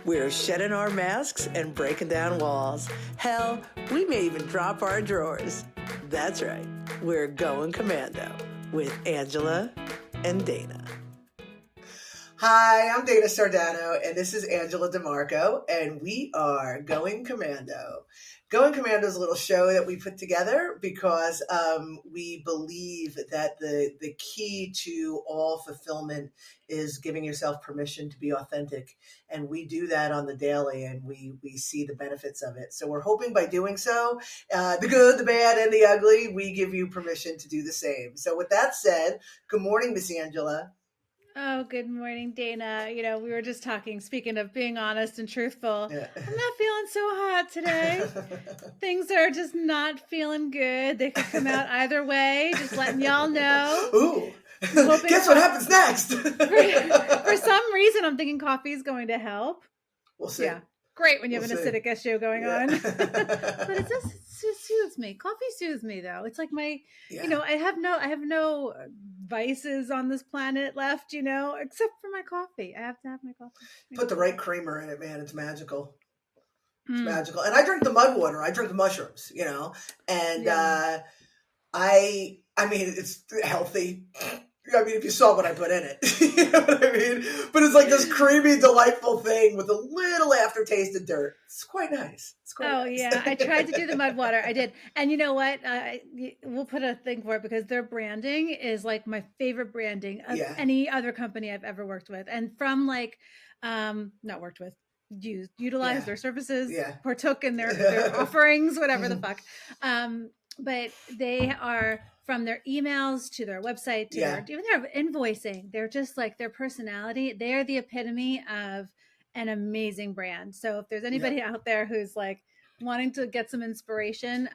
We're shedding our masks and breaking down walls. Hell, we may even drop our drawers. That's right. We're going commando with Angela and Dana. Hi, I'm Dana Sardano, and this is Angela DiMarco, and we are Going Commando. Going Commando is a little show that we put together because we believe that the key to all fulfillment is giving yourself permission to be authentic. And we do that on the daily, and we see the benefits of it. So we're hoping by doing so, the good, the bad, and the ugly, we give you permission to do the same. So with that said, good morning, Miss Angela. Oh, good morning, Dana. You know, we were just talking, speaking of being honest and truthful. Yeah. I'm not feeling so hot today. Things are just not feeling good. They could come out either way. Just letting y'all know. Ooh. Guess what happens next? For some reason, I'm thinking coffee is going to help. We'll see. Yeah. Great when you have an acidic issue going on. But it soothes me. Coffee soothes me, though. It's like my, you know, I have no vices on this planet left, you know, except for my coffee. I have to have my coffee. Put the right creamer in it, man. It's magical. It's magical. And I drink the mud water. I drink the mushrooms, you know, and I mean, it's healthy. I mean, if you saw what I put in it, you know what I mean? But it's like this creamy, delightful thing with a little aftertaste of dirt. It's quite nice. Nice. Yeah. I tried to do the mud water. I did. And you know what? We'll put a thing for it because their branding is like my favorite branding of any other company I've ever worked with. And from like, not worked with, utilized their services, partook in their offerings, whatever the fuck. But they are, from their emails to their website to even their invoicing, they're just like their personality. They are the epitome of an amazing brand. So if there's anybody out there who's like wanting to get some inspiration,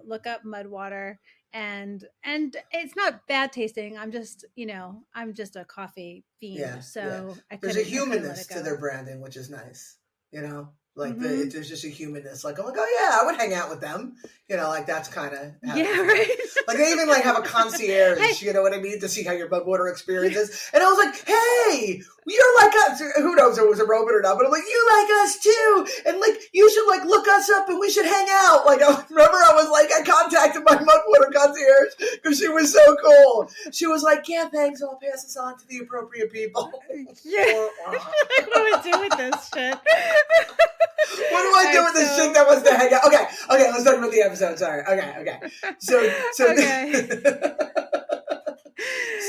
look up mud water. And it's not bad tasting. I'm just a coffee fiend. Yeah, so there's a humanness to their branding, which is nice. You know, like there's just a humanness. Like I'm like, oh yeah, I would hang out with them. You know, like that's kind of right. Like they even like have a concierge. You know what I mean, to see how your mud water experience is. And I was like, hey, you're like us. Who knows if it was a robot or not? But I'm like, you like us too, and like you should like look us up, and we should hang out. Like I remember, I was like, I contacted my mud water concierge because she was so cool. She was like, yeah, thanks. I'll pass this on to the appropriate people. Yeah. Like, what do I do with this shit? What do I do with this chick that wants to hang out? Okay, let's talk about the episode. Sorry. Okay.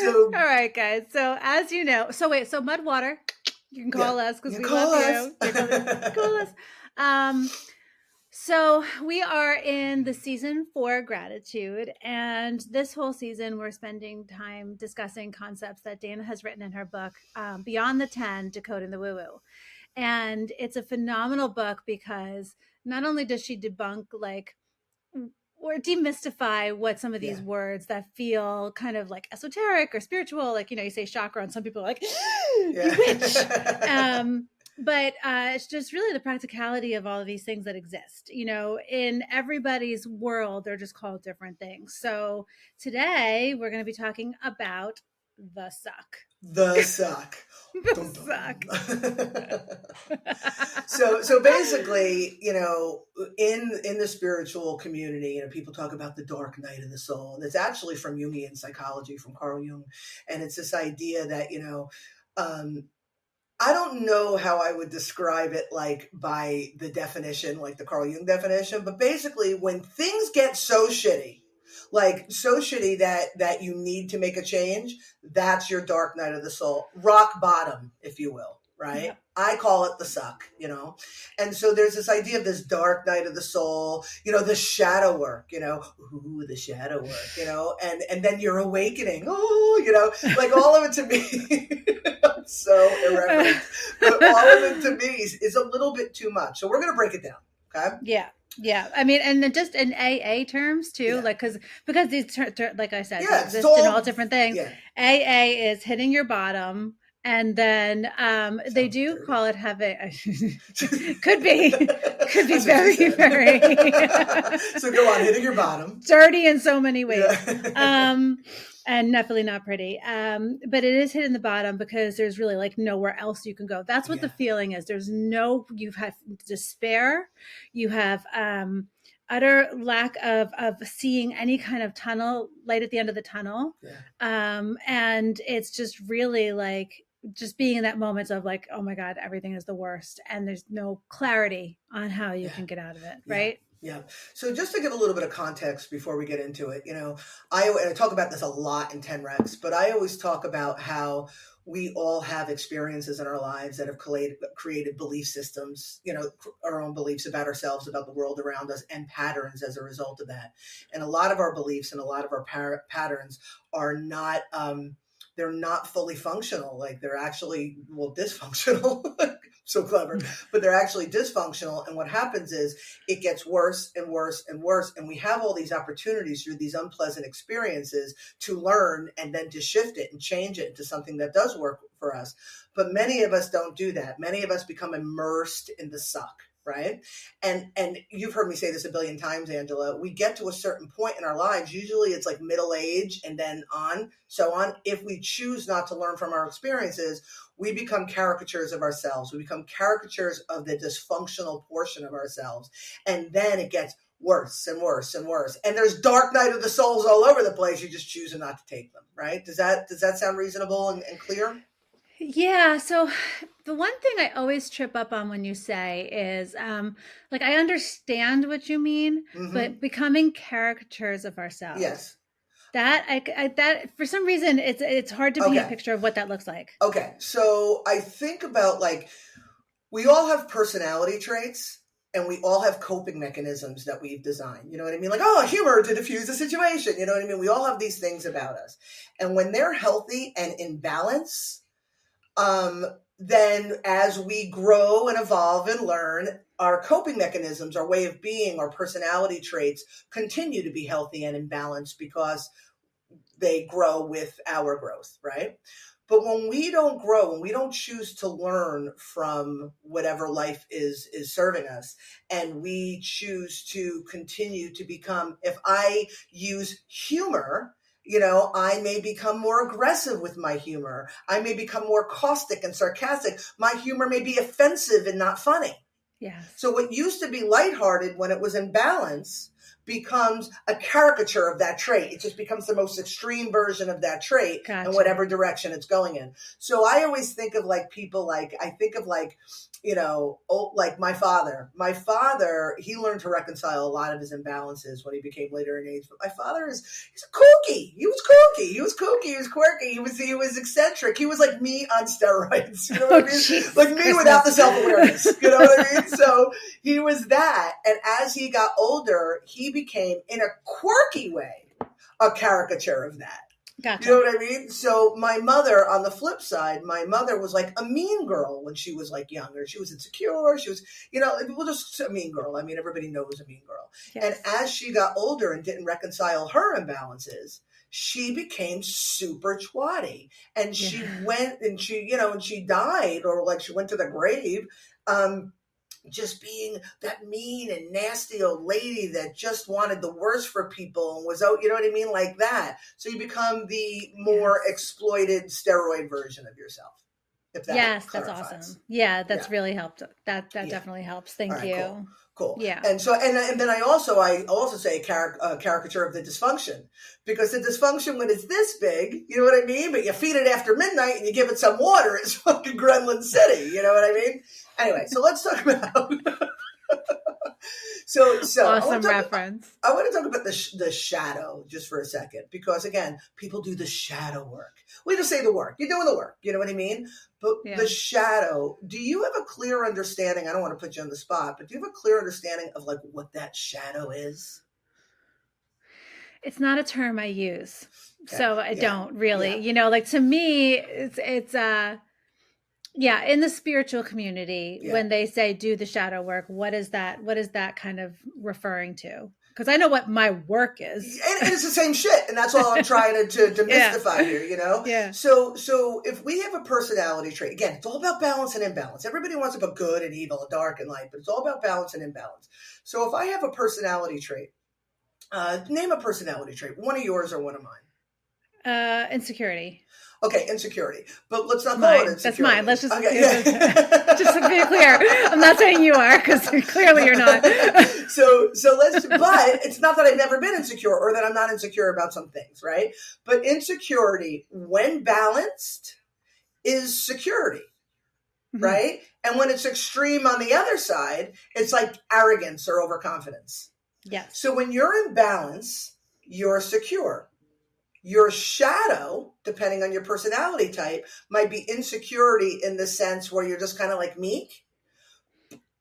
So all right, guys. So as you know, so mud water, you can call us because we love you. Call us. So we are in the season 4 gratitude, and this whole season we're spending time discussing concepts that Dana has written in her book, Beyond the 10, Decoding the Woo-Woo. And it's a phenomenal book because not only does she debunk or demystify what some of these words that feel kind of like esoteric or spiritual, like, you know, you say chakra and some people are like, you witch. But it's just really the practicality of all of these things that exist. You know, in everybody's world, they're just called different things. So today we're going to be talking about the suck. The suck. The suck. So basically, you know, in the spiritual community, you know, people talk about the dark night of the soul. And it's actually from Jungian psychology, from Carl Jung. And it's this idea that, you know, I don't know how I would describe it, like by the definition, like the Carl Jung definition, but basically when things get so shitty, like so shitty that you need to make a change, that's your dark night of the soul, rock bottom, if you will, right? Yeah. I call it the suck, you know? And so there's this idea of this dark night of the soul, you know, the shadow work, you know, ooh, the shadow work, you know, and then you're awakening, oh, you know, like all of it to me, I'm so irreverent, but all of it to me is a little bit too much. So we're going to break it down, okay? Yeah. I mean, and just in AA terms too, like, because these, like I said, they exist in all different things. Yeah. AA is hitting your bottom. And then they do call it having, could be very, very. So go on, hitting your bottom. Dirty in so many ways. Yeah. and definitely not pretty. But it is hitting the bottom because there's really like nowhere else you can go. That's what the feeling is. You have despair, you have utter lack of seeing any kind of light at the end of the tunnel. And it's just really like just being in that moment of like, oh my God, everything is the worst. And there's no clarity on how you can get out of it. Right. Yeah. So just to give a little bit of context before we get into it, I talk about this a lot in 10 Recs, but I always talk about how we all have experiences in our lives that have created belief systems, our own beliefs about ourselves, about the world around us, and patterns as a result of that. And a lot of our beliefs and a lot of our patterns are not, they're not fully functional. Like they're actually, dysfunctional. So clever, but they're actually dysfunctional. And what happens is it gets worse and worse and worse. And we have all these opportunities through these unpleasant experiences to learn and then to shift it and change it into something that does work for us. But many of us don't do that. Many of us become immersed in the suck. Right. And you've heard me say this a billion times, Angela, we get to a certain point in our lives. Usually it's like middle age and then so on. If we choose not to learn from our experiences, we become caricatures of ourselves. We become caricatures of the dysfunctional portion of ourselves. And then it gets worse and worse and worse. And there's dark night of the souls all over the place. You just choose not to take them. Right. Does that sound reasonable and clear? Yeah. So the one thing I always trip up on when you say is like, I understand what you mean, but becoming caricatures of ourselves. Yes. That for some reason, it's hard to paint a picture of what that looks like. Okay. So I think about like, we all have personality traits and we all have coping mechanisms that we've designed. You know what I mean? Like, humor to diffuse the situation. You know what I mean? We all have these things about us. And when they're healthy and in balance, then as we grow and evolve and learn, our coping mechanisms, our way of being, our personality traits continue to be healthy and in balance because they grow with our growth, right? But when we don't grow, when we don't choose to learn from whatever life is serving us, and we choose to continue to become, if I use humor, I may become more aggressive with my humor. I may become more caustic and sarcastic. My humor may be offensive and not funny. Yeah. So what used to be lighthearted when it was in balance becomes a caricature of that trait. It just becomes the most extreme version of that trait in whatever direction it's going in. So I always think of like people like my father. My father, he learned to reconcile a lot of his imbalances when he became later in age. But my father he's kooky. He was kooky. He was kooky. He was quirky. He was eccentric. He was like me on steroids. You know what I mean? Jesus like me Christmas. Without the self-awareness. You know what I mean? So he was that. And as he got older, he became, in a quirky way, a caricature of that. Gotcha. You know what I mean? So my mother, on the flip side, my mother was like a mean girl when she was like younger. She was insecure. She was, just a mean girl. I mean, everybody knows a mean girl. Yes. And as she got older and didn't reconcile her imbalances, she became super twatty. And she went and she died, or like she went to the grave, just being that mean and nasty old lady that just wanted the worst for people and was, you know what I mean? Like that. So you become the more exploited steroid version of yourself. If that that's awesome. Yeah, that's really helped. That definitely helps. Thank you. Cool. Yeah. And so, and then I also say caricature of the dysfunction, because the dysfunction, when it's this big, you know what I mean? But you feed it after midnight and you give it some water, it's fucking Gremlin City. You know what I mean? Anyway, so let's talk about. So awesome reference. I want to talk about the shadow just for a second, because again, people do the shadow work. We just say the work. You're doing the work. You know what I mean? But the shadow, do you have a clear understanding? I don't want to put you on the spot, but do you have a clear understanding of like what that shadow is? It's not a term I use. Okay. So I don't really, like to me, it's in the spiritual community, when they say do the shadow work, what is that kind of referring to? Because I know what my work is. And it's the same shit. And that's all I'm trying to demystify here, Yeah. So if we have a personality trait, again, it's all about balance and imbalance. Everybody wants about good and evil, dark and light, but it's all about balance and imbalance. So if I have a personality trait, name a personality trait, one of yours or one of mine. Insecurity. Okay, insecurity. But let's not call it insecurity. That's mine. Let's just, just to be clear. I'm not saying you are, because clearly you're not. So but it's not that I've never been insecure or that I'm not insecure about some things, right? But insecurity, when balanced, is security, right? And when it's extreme on the other side, it's like arrogance or overconfidence. Yes. So when you're in balance, you're secure. Your shadow, depending on your personality type, might be insecurity in the sense where you're just kind of like meek.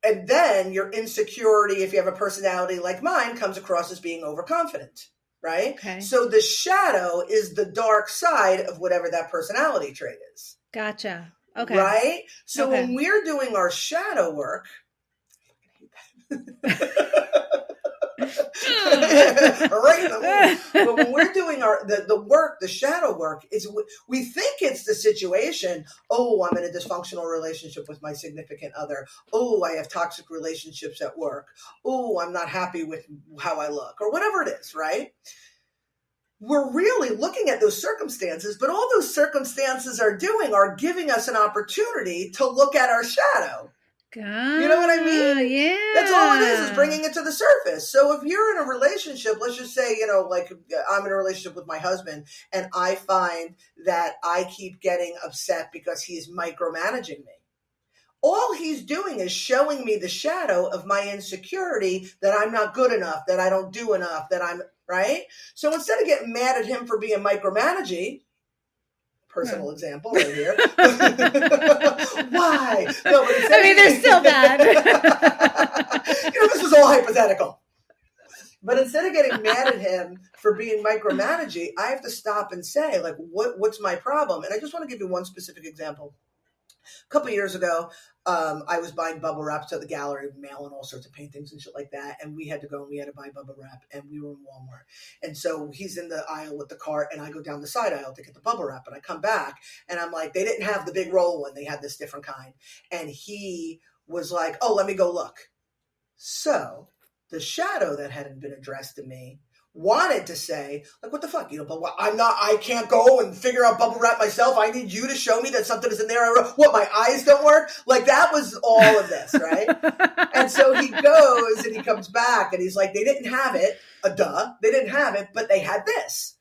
And then your insecurity, if you have a personality like mine, comes across as being overconfident, right? Okay. So the shadow is the dark side of whatever that personality trait is. Gotcha. Okay. Right? So when we're doing our shadow work, right. But when we're doing the work, the shadow work, is we think it's the situation. Oh, I'm in a dysfunctional relationship with my significant other. Oh, I have toxic relationships at work. Oh, I'm not happy with how I look, or whatever it is, right? We're really looking at those circumstances, but all those circumstances are giving us an opportunity to look at our shadow. You know what I mean? Yeah. That's all it is bringing it to the surface. So if you're in a relationship, let's just say, like I'm in a relationship with my husband, and I find that I keep getting upset because he's micromanaging me. All he's doing is showing me the shadow of my insecurity, that I'm not good enough, that I don't do enough, that I'm right. So instead of getting mad at him for being micromanaging, personal example right here. Why? No, but they're still bad. This was all hypothetical. But instead of getting mad at him for being micromanaging, I have to stop and say, like, what's my problem? And I just want to give you one specific example. A couple of years ago, I was buying bubble wrap to the gallery, mailing all sorts of paintings and shit like that. And we had to go and we had to buy bubble wrap, and we were in Walmart. And so he's in the aisle with the cart, and I go down the side aisle to get the bubble wrap. And I come back and I'm like, they didn't have the big roll one. They had this different kind. And he was like, oh, let me go look. So the shadow that hadn't been addressed to me wanted to say, like, what the fuck, but I can't go and figure out bubble wrap myself. I need you to show me that something is in there. What, my eyes don't work? Like, that was all of this, right? And so he goes and he comes back and he's like, they didn't have it. They didn't have it, but they had this.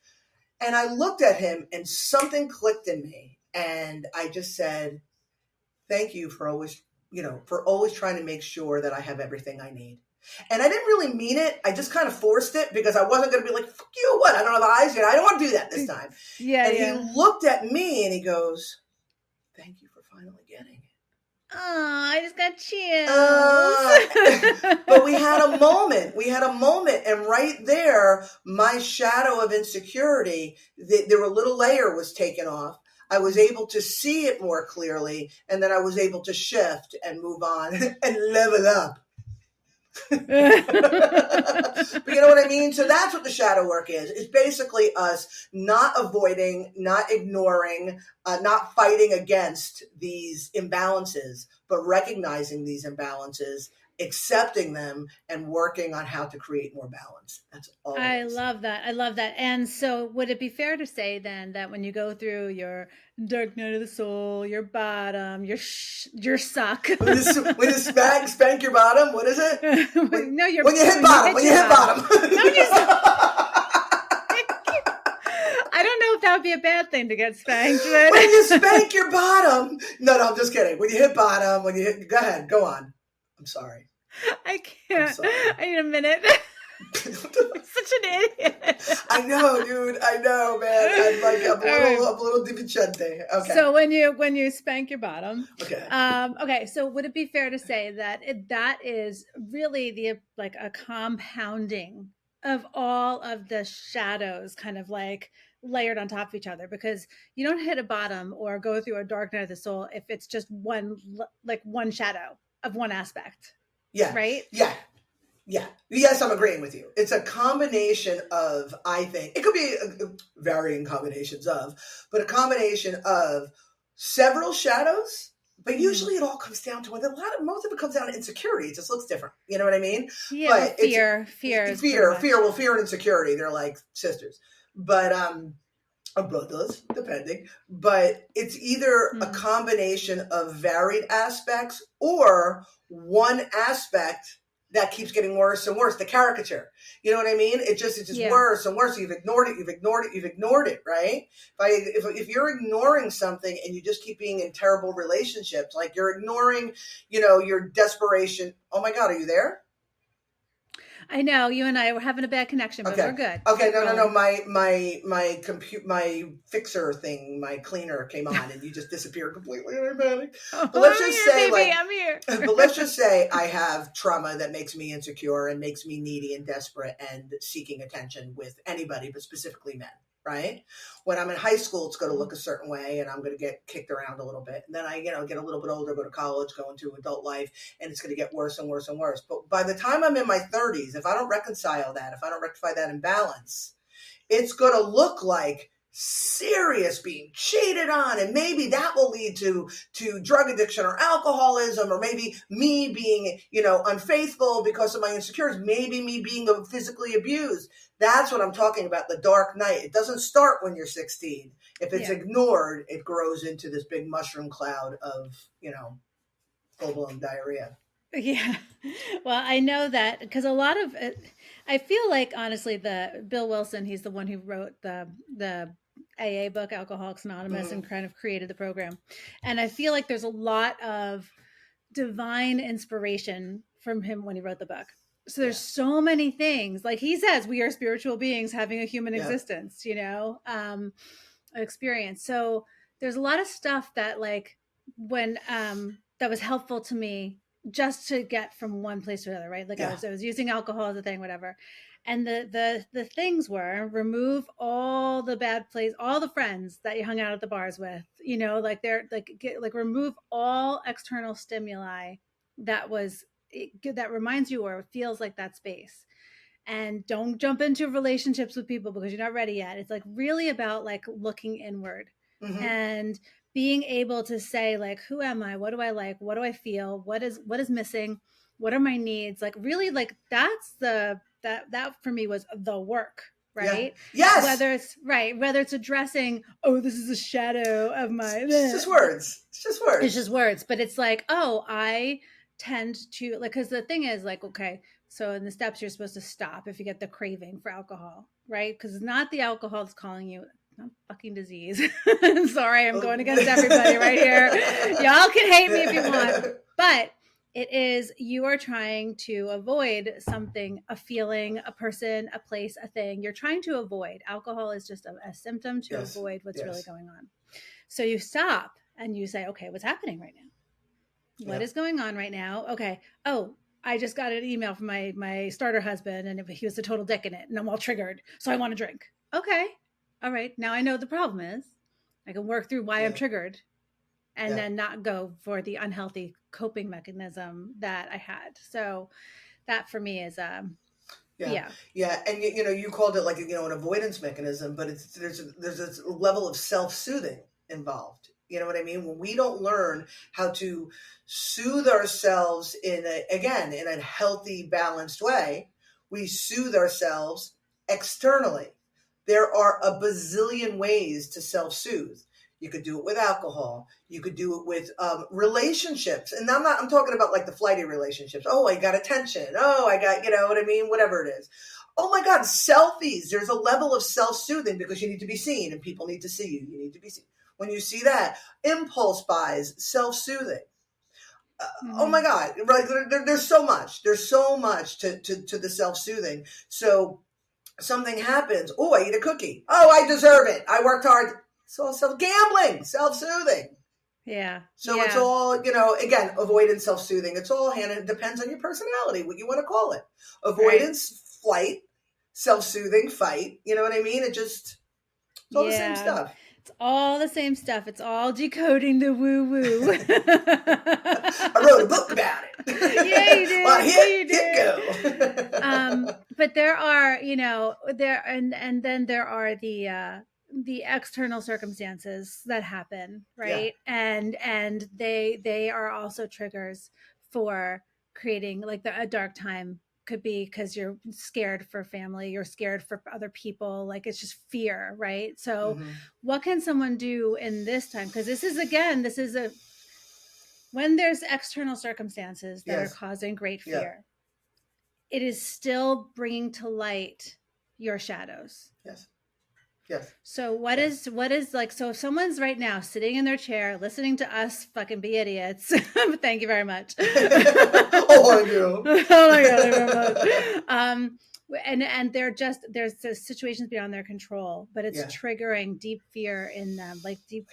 And I looked at him and something clicked in me. And I just said, thank you for always trying to make sure that I have everything I need. And I didn't really mean it. I just kind of forced it because I wasn't going to be like, fuck you, what? I don't have eyes yet. I don't want to do that this time. Yeah. And he looked at me and he goes, thank you for finally getting it. Oh, I just got chills. But we had a moment. And right there, my shadow of insecurity, the little layer was taken off. I was able to see it more clearly. And then I was able to shift and move on and level up. But you know what I mean? So that's what the shadow work is. It's basically us not avoiding, not ignoring, not fighting against these imbalances, but recognizing these imbalances, accepting them, and working on how to create more balance. That's all. I love that. And so would it be fair to say then that when you go through your dark night of the soul, your bottom, your suck. When you spank your bottom, what is it? When you hit bottom. No, I don't know if that would be a bad thing to get spanked. But... When you spank your bottom. No, I'm just kidding. When you hit bottom, go ahead, go on. I'm sorry. I can't. I need a minute. I'm such an idiot. I know, dude. I know, man. I'm a little difficente. Okay. So when you spank your bottom. Okay. Okay. So would it be fair to say that that is really a compounding of all of the shadows kind of like layered on top of each other, because you don't hit a bottom or go through a dark night of the soul if it's just one shadow of one aspect. Yeah. Right? Yeah. Yeah. Yes, I'm agreeing with you. It's a combination of, I think, it could be varying combinations of, but a combination of several shadows, but usually it all comes down to most of it comes down to insecurity. It just looks different. You know what I mean? Yeah. But fear. Well, fear and insecurity, they're like sisters. But Of both those, depending. But it's either a Mm. combination of varied aspects or one aspect that keeps getting worse and worse. The caricature. You know what I mean? It's just Yeah. worse and worse. You've ignored it, right? If you're ignoring something and you just keep being in terrible relationships, like you're ignoring, your desperation. Oh my God, are you there? I know you and I were having a bad connection, but we're good. Okay, Keep no. rolling. My fixer thing, my cleaner came on, and you just disappeared completely. But Oh, let's just say, baby, I'm here. but let's just say I have trauma that makes me insecure and makes me needy and desperate and seeking attention with anybody, but specifically men. Right? When I'm in high school, it's going to look a certain way, and I'm going to get kicked around a little bit. And then I, get a little bit older, go to college, go into adult life, and it's going to get worse and worse and worse. But by the time I'm in my 30s, if I don't reconcile that, if I don't rectify that imbalance, it's going to look like serious being cheated on, and maybe that will lead to drug addiction or alcoholism, or maybe me being unfaithful because of my insecurities, maybe me being physically abused. That's what I'm talking about, the dark night. It doesn't start when you're 16. If it's ignored, it grows into this big mushroom cloud of full-blown diarrhea. Yeah. Well, I know that because a lot of it, I feel like honestly, the Bill Wilson, he's the one who wrote the AA book, Alcoholics Anonymous, and kind of created the program. And I feel like there's a lot of divine inspiration from him when he wrote the book. So there's so many things, like he says, we are spiritual beings having a human existence, experience. So there's a lot of stuff that like when that was helpful to me just to get from one place to another, right? Like I was using alcohol as a thing, whatever. And the things were remove all the bad plays, all the friends that you hung out at the bars with, like they're like remove all external stimuli that reminds you or feels like that space. And don't jump into relationships with people because you're not ready yet. It's like really about like looking inward and being able to say like, who am I? What do I like? What do I feel? What is missing? What are my needs? Like really like that's that for me was the work, right? Yes. Whether it's addressing, oh, this is a shadow of my, it's just words. It's just words. But it's like, oh, I tend to like, because the thing is like, okay, so in the steps, you're supposed to stop if you get the craving for alcohol, right? Because it's not the alcohol that's calling you, not fucking disease. Sorry, I'm going against everybody right here. Y'all can hate me if you want. But it is, you are trying to avoid something, a feeling, a person, a place, a thing. You're trying to avoid. Alcohol is just a symptom to avoid what's really going on. So you stop and you say, okay, what's happening right now? What is going on right now? Okay. Oh, I just got an email from my starter husband and he was a total dick in it and I'm all triggered. So I want to drink. Okay. All right. Now I know the problem is. I can work through why I'm triggered and then not go for the unhealthy coping mechanism that I had. So that for me is and you called it like an avoidance mechanism, but there's a level of self-soothing involved. You know what I mean? When we don't learn how to soothe ourselves in a healthy, balanced way, we soothe ourselves externally. There are a bazillion ways to self-soothe. You could do it with alcohol. You could do it with relationships. And I'm talking about like the flighty relationships. Oh, I got attention. Oh, I got, what I mean? Whatever it is. Oh my God, selfies. There's a level of self-soothing because you need to be seen and people need to see you. You need to be seen. When you see that, impulse buys, self-soothing. Oh my God, right? There's so much. There's so much to the self-soothing. So something happens. Oh, I eat a cookie. Oh, I deserve it. I worked hard. It's all gambling, self-soothing. Yeah. So it's all, again, avoidance, self-soothing. It's all it depends on your personality, what you want to call it. Avoidance, flight, self-soothing, fight. You know what I mean? It's all the same stuff. It's all the same stuff. It's all decoding the woo-woo. I wrote a book about it. Yeah, you did. Well, hit go. But there are, and then there are the external circumstances that happen, right? And they are also triggers for creating like a dark time could be because you're scared for family, you're scared for other people, like it's just fear, right? So what can someone do in this time? Because this is when there's external circumstances that are causing great fear, it is still bringing to light your shadows. Yes. Yes. So what is like, so if someone's right now sitting in their chair listening to us fucking be idiots, thank you very much. Oh, I do. Oh my God, thank you very much. And there's situations beyond their control, but it's triggering deep fear in them, like deep.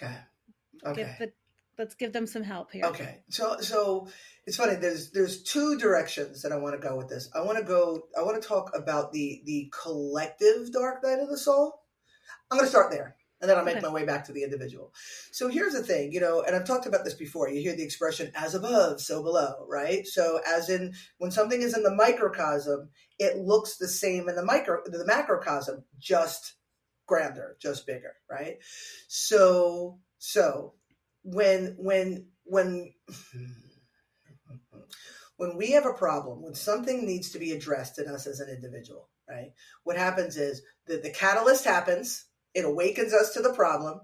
Okay. Let's give them some help here. Okay. So it's funny. There's two directions that I want to go with this. I want to talk about the collective dark night of the soul. I'm going to start there, and then I'll make my way back to the individual. So here's the thing, and I've talked about this before. You hear the expression "as above, so below," right? So as in when something is in the microcosm, it looks the same in the macrocosm, just grander, just bigger, right? So when we have a problem, when something needs to be addressed in us as an individual, right? What happens is that the catalyst happens. It awakens us to the problem.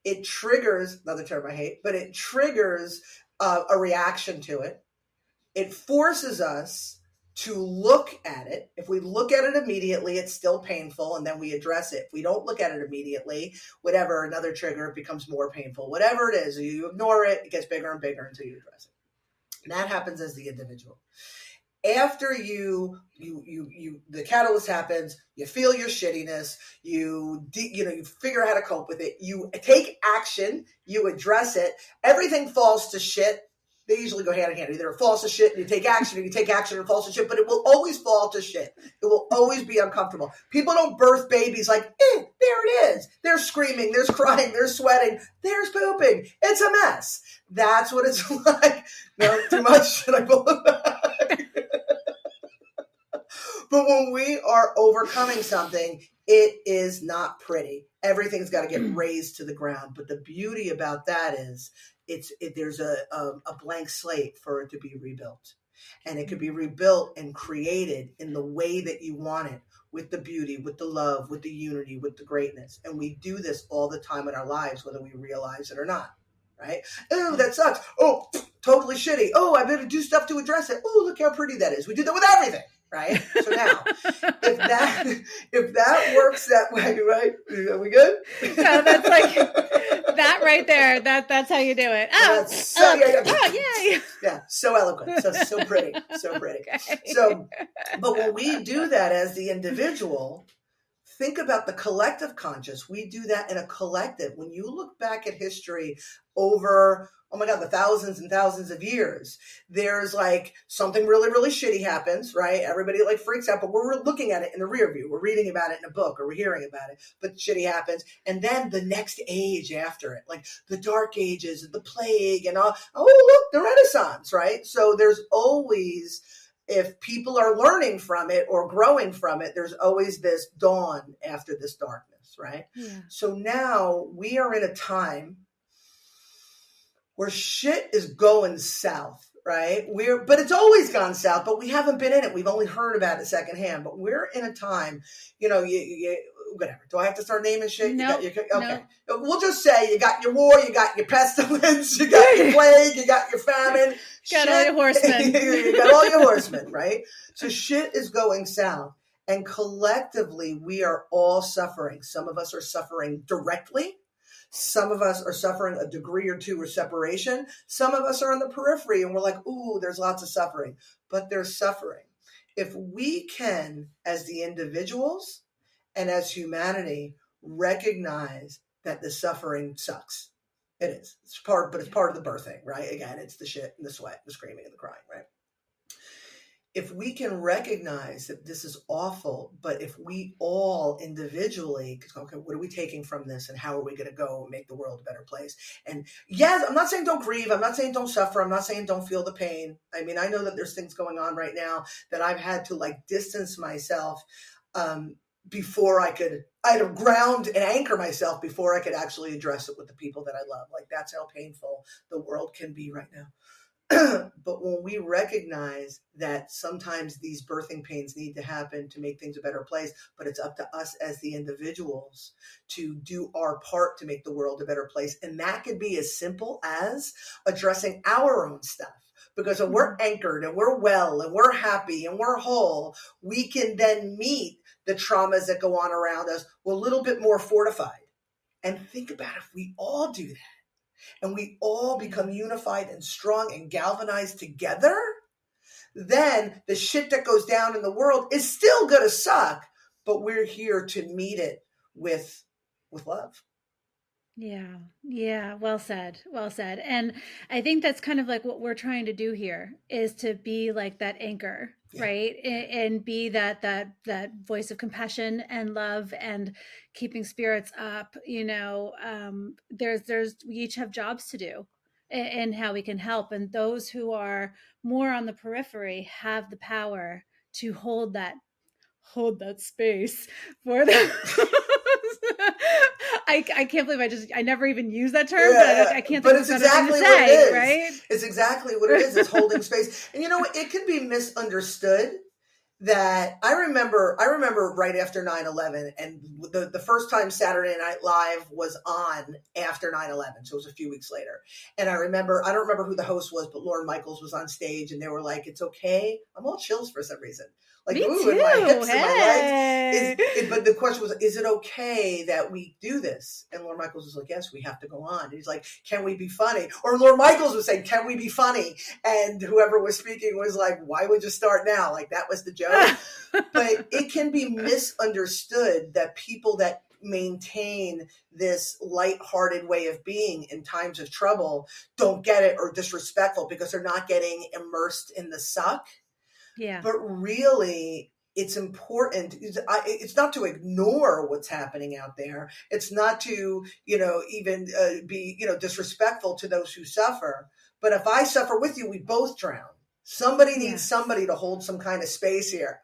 It triggers, another term I hate, but it triggers a reaction to it. It forces us to look at it. If we look at it immediately, it's still painful, and then we address it. If we don't look at it immediately, whatever, another trigger, it becomes more painful. Whatever it is, you ignore it, it gets bigger and bigger until you address it. And that happens as the individual. After the catalyst happens, you feel your shittiness, you figure out how to cope with it, you take action, you address it, everything falls to shit. They usually go hand in hand. Either it falls to shit and you take action, and you take action and it falls to shit, but it will always fall to shit. It will always be uncomfortable. People don't birth babies like, there it is. They're screaming, there's crying, they're sweating, there's pooping. It's a mess. That's what it's like. No, too much. Should I pull it back? But when we are overcoming something, it is not pretty. Everything's got to get raised to the ground. But the beauty about that is there's a blank slate for it to be rebuilt. And it could be rebuilt and created in the way that you want it, with the beauty, with the love, with the unity, with the greatness. And we do this all the time in our lives, whether we realize it or not. Right? Oh, that sucks. Oh, totally shitty. Oh, I better do stuff to address it. Oh, look how pretty that is. We do that with everything. Right? So now, if that works that way, right? Are we good? No, that's like that right there. That's how you do it. Yay! Yeah, so eloquent, so pretty, so pretty. Okay. So, but when we do that as the individual, think about the collective conscious. We do that in a collective. When you look back at history over, oh my God, the thousands and thousands of years, there's like something really, really shitty happens, right? Everybody like freaks out, but we're looking at it in the rear view. We're reading about it in a book or we're hearing about it, but shitty happens. And then the next age after it, like the dark ages, the plague and all, oh, look, the Renaissance, right? So there's always, if people are learning from it or growing from it, there's always this dawn after this darkness, right? Yeah. So now we are in a time where shit is going south, right? But it's always gone south, but we haven't been in it. We've only heard about it secondhand, but we're in a time, whatever. Do I have to start naming shit? No. Okay. No. We'll just say you got your war, you got your pestilence, you got your plague, you got your famine. Got all your horsemen. You got all your horsemen, right? So shit is going south. And collectively, we are all suffering. Some of us are suffering directly. Some of us are suffering a degree or two of separation. Some of us are on the periphery and we're like, ooh, there's lots of suffering. But there's suffering. If we can, as the individuals and as humanity, recognize that the suffering sucks. It is. It's part of the birthing, right? Again, it's the shit and the sweat, the screaming and the crying, right? If we can recognize that this is awful, but if we all individually, okay, what are we taking from this and how are we going to go and make the world a better place? And yes, I'm not saying don't grieve. I'm not saying don't suffer. I'm not saying don't feel the pain. I mean, I know that there's things going on right now that I've had to like distance myself before I had to ground and anchor myself before I could actually address it with the people that I love. Like that's how painful the world can be right now. But when we recognize that sometimes these birthing pains need to happen to make things a better place, but it's up to us as the individuals to do our part to make the world a better place. And that could be as simple as addressing our own stuff. Because when we're anchored and we're well and we're happy and we're whole, we can then meet the traumas that go on around us a little bit more fortified. And think about if we all do that and we all become unified and strong and galvanized together, then the shit that goes down in the world is still going to suck, but we're here to meet it with love. Yeah. Yeah. Well said. Well said. And I think that's kind of like what we're trying to do here is to be like that anchor, right? And be that voice of compassion and love and keeping spirits up. We each have jobs to do and how we can help. And those who are more on the periphery have the power to hold that space for them. I can't believe I never even used that term, but I can't think of it's exactly what it is. Right? It's exactly what it is. It's holding space. And it can be misunderstood that I remember right after 9/11, and the first time Saturday Night Live was on after 9/11, so it was a few weeks later. And I don't remember who the host was, but Lorne Michaels was on stage, and they were like, "It's okay." I'm all chills for some reason. Like, me ooh, too. in my hips and my legs. But the question was, is it okay that we do this? And Lorne Michaels was like, yes, we have to go on. And he's like, can we be funny? Or Lorne Michaels was saying, can we be funny? And whoever was speaking was like, why would you start now? Like, that was the joke. But it can be misunderstood that people that maintain this lighthearted way of being in times of trouble don't get it, or disrespectful because they're not getting immersed in the suck. Yeah. But really, it's important. It's not to ignore what's happening out there. It's not to, even be, disrespectful to those who suffer. But if I suffer with you, we both drown. Somebody needs somebody to hold some kind of space here.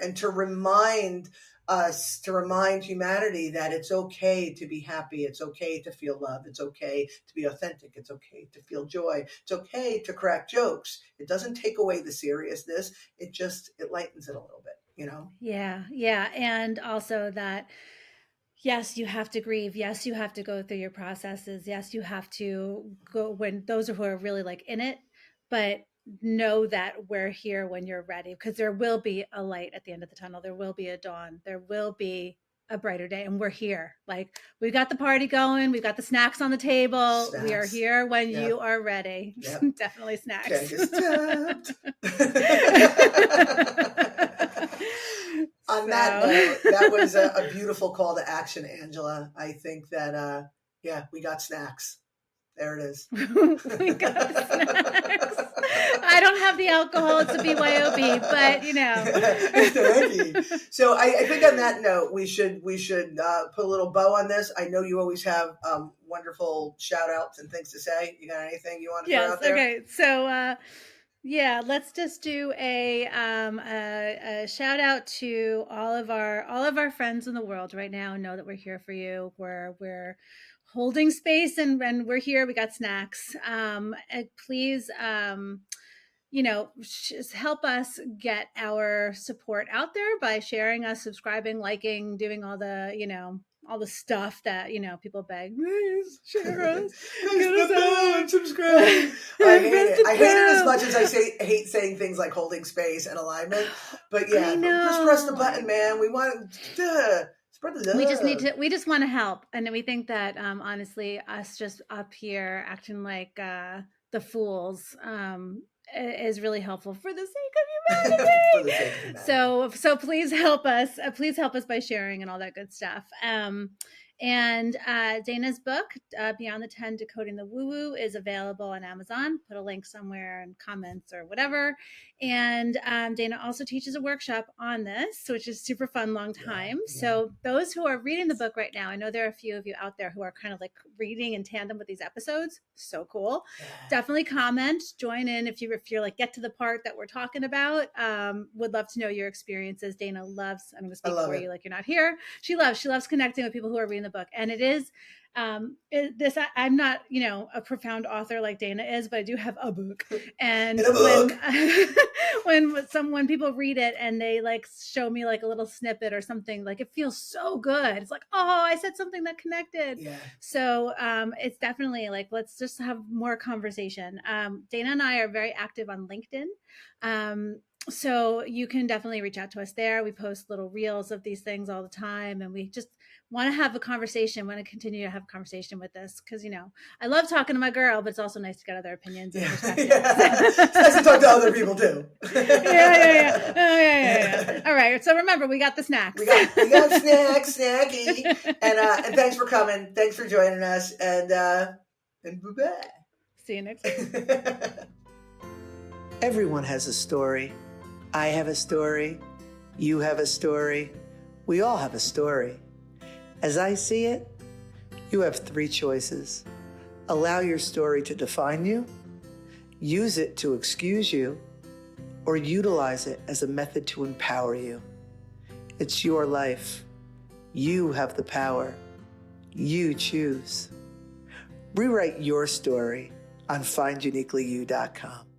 And to remind us, to remind humanity that it's okay to be happy. It's okay to feel love. It's okay to be authentic. It's okay to feel joy. It's okay to crack jokes. It doesn't take away the seriousness. It lightens it a little bit, Yeah. Yeah. And also that, yes, you have to grieve. Yes, you have to go through your processes. Yes, you have to go when those who are really like in it, but know that we're here when you're ready, because there will be a light at the end of the tunnel. There will be a dawn. There will be a brighter day, and we're here. Like, we've got the party going. We've got the snacks on the table. Snacks. We are here when you are ready. Yep. Definitely snacks. On that note, that was a beautiful call to action, Angela. I think that, we got snacks. There it is. We got snacks. I don't have the alcohol. It's a BYOB, but Thank you. So I think on that note, we should put a little bow on this. I know you always have wonderful shout outs and things to say. You got anything you want to throw out there? Okay. So let's just do a shout out to all of our friends in the world right now. Know that we're here for you. We're holding space and we're here. We got snacks. Please, just help us get our support out there by sharing us, subscribing, liking, doing all the, all the stuff that, people beg. Please share us. Get us out. Subscribe. I hate it. I hate it as much as I hate saying things like holding space and alignment. But yeah, just press the button, man. We want to spread the love. We just want to help. And we think that, honestly, us just up here acting like the fools is really helpful for the sake of humanity. So please help us. Please help us by sharing and all that good stuff. And Dana's book, Beyond the 10, Decoding the Woo Woo, is available on Amazon. Put a link somewhere in comments or whatever. And Dana also teaches a workshop on this, which is super fun, long time. Yeah. So those who are reading the book right now, I know there are a few of you out there who are kind of like reading in tandem with these episodes. So cool. Yeah. Definitely comment, join in if you're like, get to the part that we're talking about. Would love to know your experiences. Dana loves, I'm going to speak for you like you're not here. She loves connecting with people who are reading the book. And it is I'm not, a profound author like Dana is, but I do have a book. And when people read it and they like show me like a little snippet or something, like it feels so good. It's like, oh, I said something that connected. Yeah. So it's definitely like, let's just have more conversation. Dana and I are very active on LinkedIn. So you can definitely reach out to us there. We post little reels of these things all the time, and we just want to have a conversation, want to continue to have a conversation with this, because I love talking to my girl, but it's also nice to get other opinions and perspectives. It's nice to talk to other people too. Yeah. All right, so remember, we got the snacks. We got snacky, and thanks for coming. Thanks for joining us, and bye-bye. See you next week. Everyone has a story. I have a story. You have a story. We all have a story. As I see it, you have 3 choices. Allow your story to define you, use it to excuse you, or utilize it as a method to empower you. It's your life. You have the power. You choose. Rewrite your story on finduniquelyyou.com.